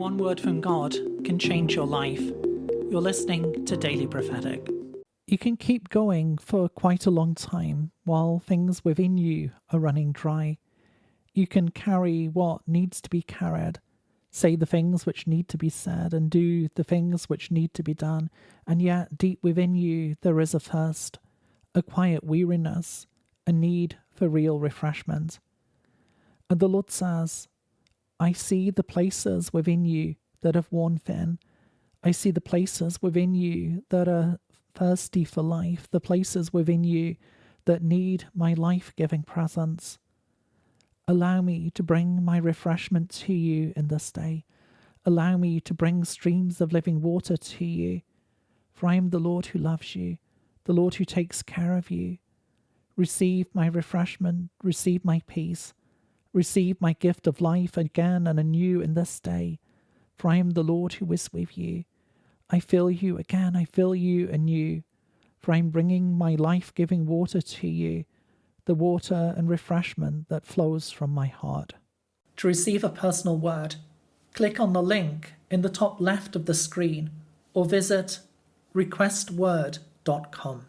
one word from God can change your life. You're listening to Daily Prophetic. You can keep going for quite a long time while things within you are running dry. You can carry what needs to be carried, say the things which need to be said, and do the things which need to be done, and yet deep within you there is a thirst, a quiet weariness, a need for real refreshment. And the Lord says, I see the places within you that have worn thin. I see the places within you that are thirsty for life, the places within you that need my life-giving presence. Allow me to bring my refreshment to you in this day. Allow me to bring streams of living water to you. For I am the Lord who loves you, the Lord who takes care of you. Receive my refreshment, receive my peace. Receive my gift of life again and anew in this day, for I am the Lord who is with you. I fill you again, I fill you anew, for I am bringing my life-giving water to you, the water and refreshment that flows from my heart. To receive a personal word, click on the link in the top left of the screen or visit requestword.com.